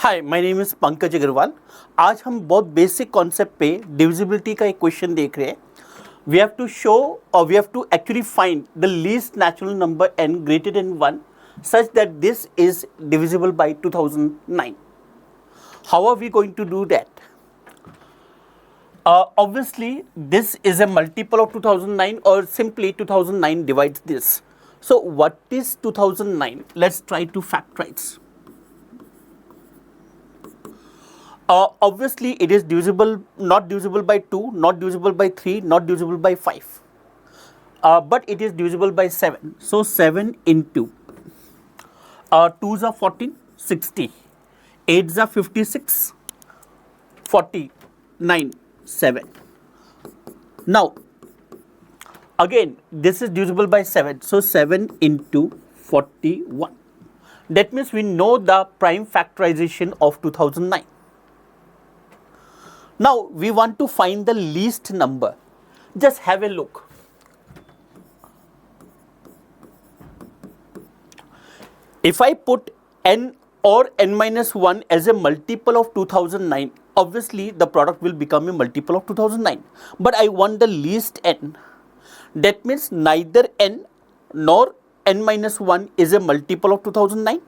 Hi my name is Pankaj Agarwal. आज हम बहुत बेसिक कॉन्सेप्ट पे डिविजिबिलिटी का एक क्वेश्चन देख रहे हैं। वी हैव टू शो और we have to actually find the least natural number n greater than 1 such that this is divisible by 2009. How are we going to do that? Obviously this is a multiple of 2009 or simply 2009 divides this. So what is 2009? Let's try to factorize. Obviously it is divisible, not divisible by 2, not divisible by 3, not divisible by 5, but it is divisible by 7. So 7 into 2s are 14, 60, 8s are 56, 49, 7. Now again this is divisible by 7, so 7 into 41. That means we know the prime factorization of 2009. Now we want to find the least number. Just have a look. If I put n or n minus 1 as a multiple of 2009, obviously the product will become a multiple of 2009. But I want the least n. That means neither n nor n minus 1 is a multiple of 2009,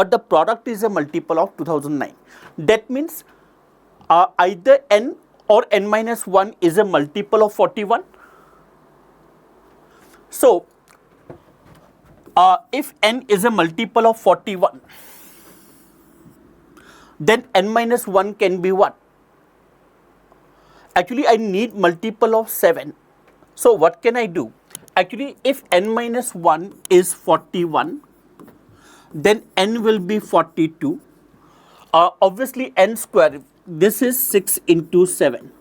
but the product is a multiple of 2009. That means either n or n minus 1 is a multiple of 41. So if n is a multiple of 41, then n minus 1 can be what? Actually I need multiple of 7. So what can I do? Actually if n minus 1 is 41, then n will be 42. Obviously n square, this is 6 into 7.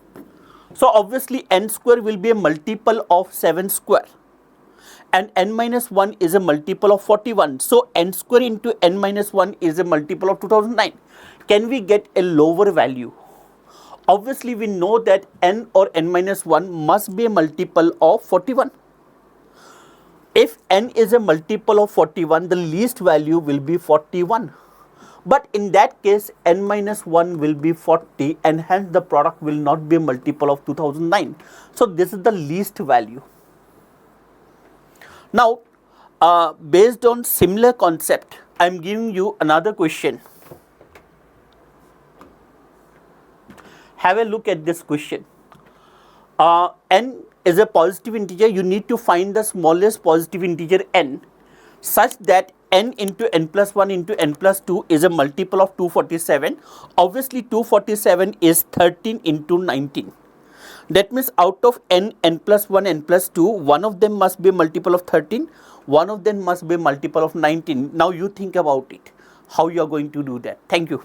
So obviously n square will be a multiple of 7 square. And n minus 1 is a multiple of 41. So n square into n minus 1 is a multiple of 2009. Can we get a lower value? Obviously we know that n or n minus 1 must be a multiple of 41. If n is a multiple of 41, the least value will be 41. But in that case n minus 1 will be 40 and hence the product will not be a multiple of 2009. So this is the least value. Now based on similar concept, I am giving you another question. Have a look at this question. N is a positive integer. You need to find the smallest positive integer n such that n into n plus 1 into n plus 2 is a multiple of 247. Obviously 247 is 13 into 19. That means out of n, n plus 1, n plus 2, one of them must be a multiple of 13, one of them must be a multiple of 19. Now you think about it, how you are going to do that. Thank you.